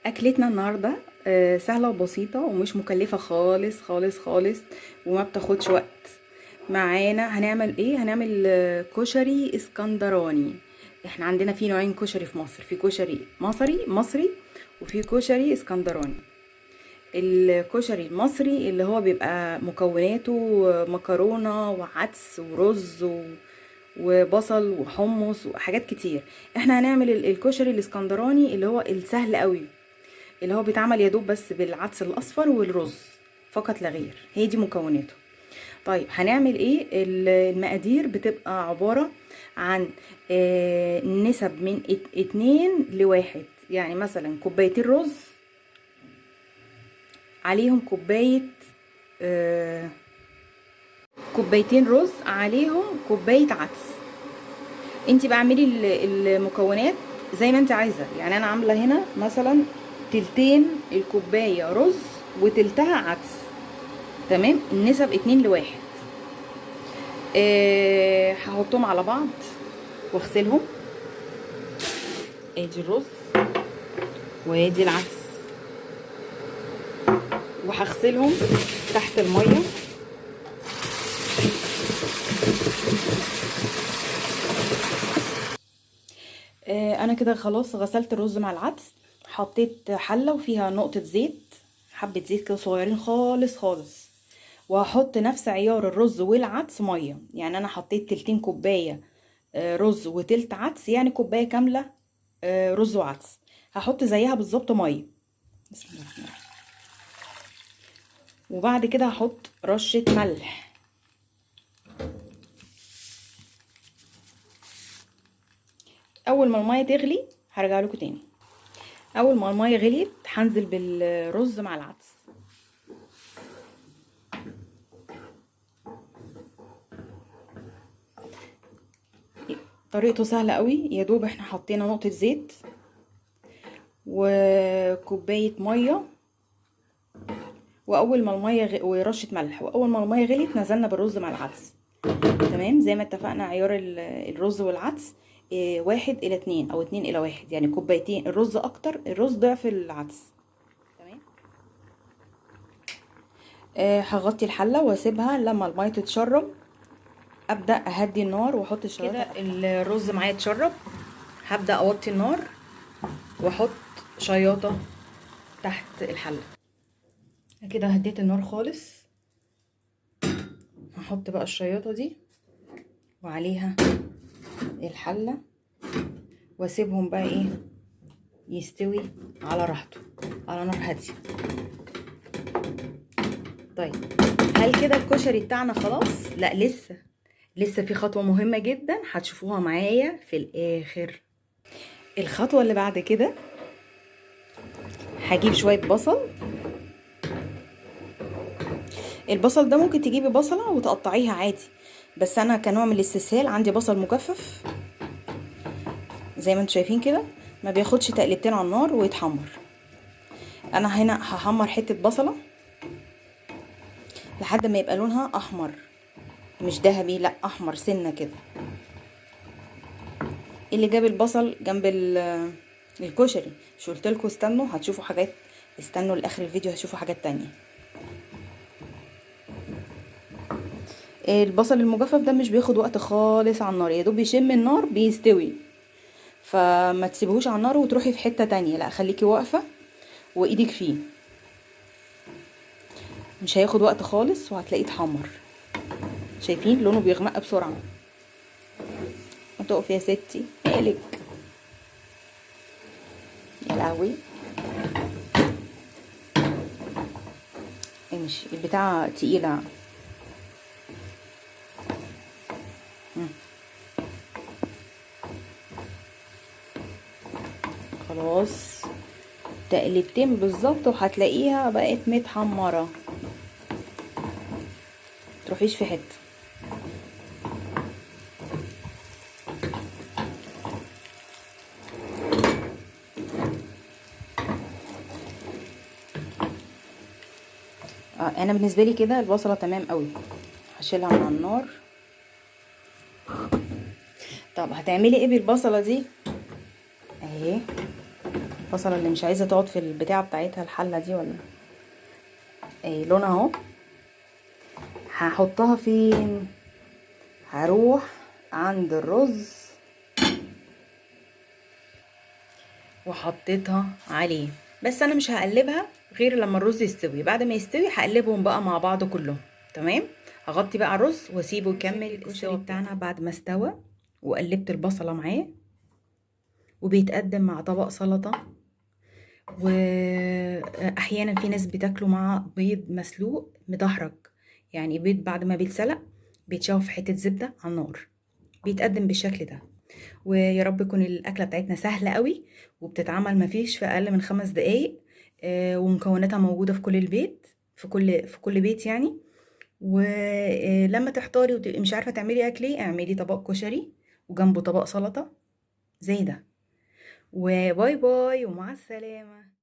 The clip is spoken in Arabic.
اكلتنا النهارده سهله وبسيطه ومش مكلفه خالص خالص خالص، وما بتاخدش وقت. معانا هنعمل ايه؟ هنعمل كشري اسكندراني. احنا عندنا في نوعين كشري في مصر، في كشري مصري وفي كشري اسكندراني. الكشري المصري اللي هو بيبقى مكوناته مكرونه وعدس ورز وبصل وحمص وحاجات كتير. احنا هنعمل الكشري الاسكندراني اللي هو السهل قوي، اللي هو بيتعمل يا دوب بس بالعدس الاصفر والرز فقط لا غير، هي دي مكوناته. طيب هنعمل ايه؟ المقادير بتبقى عبارة عن نسب من 2 ل1. يعني مثلا كوبايتين رز عليهم كوبايتين رز عليهم كوباية عدس. انت بقى اعملي المكونات زي ما انت عايزة. يعني انا عاملة هنا مثلا تلتين الكوباية رز وتلتها عدس. تمام، النسب 2 ل1. هحطهم على بعض واغسلهم. ادي الرز وادي العدس، وهغسلهم تحت المية. انا كده خلاص غسلت الرز مع العدس. حطيت حلة وفيها نقطة زيت، حبة زيت كده صغيرين خالص خالص. وهحط نفس عيار الرز والعدس مية. يعني انا حطيت تلتين كوباية رز وتلت عدس، يعني كوباية كاملة رز وعدس. هحط زيها بالظبط مية. بسم الله الرحمن الرحيم. وبعد كده هحط رشة ملح. اول ما المية تغلي هرجع لكم تاني. اول ما المية غليت هنزل بالرز مع العدس. طريقته سهلة قوي، يا دوب احنا حطينا نقطة زيت وكوباية مية، واول ما ورشة ملح، واول ما المية غليت نزلنا بالرز مع العدس. تمام، زي ما اتفقنا عيار الرز والعدس 1 إلى 2 أو 2 إلى 1. يعني كوبايتين الرز أكتر، الرز ضعف العدس. تمام. هغطي الحلة واسيبها لما المية تتشرب. أبدأ أهدي النار وأحط الشرايط. كده الرز معايا اتشرب، هبدأ أوطي النار وأحط شياطة تحت الحلة. كده هديت النار خالص. هحط بقى الشياطة دي وعليها الحلة واسيبهم بقى ايه يستوي على راحته على نار هاديه. طيب، هل كده الكشري بتاعنا خلاص؟ لا، لسه في خطوه مهمه جدا هتشوفوها معايا في الاخر. الخطوه اللي بعد كده هجيب شويه بصل. البصل ده ممكن تجيبي بصله وتقطعيها عادي، بس انا كنوع من الاستسهال عندي بصل مجفف زي ما انتم شايفين كده، ما بياخدش تقلبتين على النار ويتحمر. انا هنا هحمر حته بصله لحد ما يبقى لونها احمر، مش ذهبي، لا احمر سنه كده. اللي جاب البصل جنب الكشري، مش قلت لكم استنوا هتشوفوا حاجات؟ استنوا لاخر الفيديو هتشوفوا حاجات تانية. البصل المجفف ده مش بياخد وقت خالص على النار، يا دوب يشم النار بيستوي. فما تسيبهوش على النار وتروحي في حتة تانية، لا خليكي واقفة وايدك فيه، مش هياخد وقت خالص وهتلاقيه اتحمر. شايفين لونه بيغمق بسرعة. ما تقفي يا ستي، مالك يا لهوي. امشي، البتاعة تقيلة. خلاص، تقلبتين بالظبط وهتلاقيها بقت متحمرة. متروحيش في حتة. انا بالنسبه لي كده البصله تمام قوي، هشيلها من على النار. طب هتعملي ايه بالبصله دي؟ اهي البصله اللي مش عايزه تقعد في البتاعه بتاعتها الحله دي ولا ايه لونها اهو. هحطها فين؟ هروح عند الرز وحطيتها عليه، بس انا مش هقلبها غير لما الرز يستوي. بعد ما يستوي هقلبهم بقى مع بعض كلهم. تمام. هغطي بقى الرز واسيبه يكمل السوا بتاعنا. بعد ما استوى وقلبت البصله معاه، وبيتقدم مع طبق سلطه، واحيانا في ناس بتاكله مع بيض مسلوق مدحرج. يعني بيض بعد ما بيتسلق بيتشوح في حته زبده على النار، بيتقدم بالشكل ده. ويا رب تكون الاكله بتاعتنا سهله قوي، وبتتعمل مفيش في اقل من 5 دقايق. ومكوناتها موجوده في كل البيت، في كل بيت يعني. ولما تحتاري وتبقي مش عارفه تعملي اكل ايه، اعملي طبق كشري وجنبه طبق سلطه زي ده. وباي باي ومع السلامه.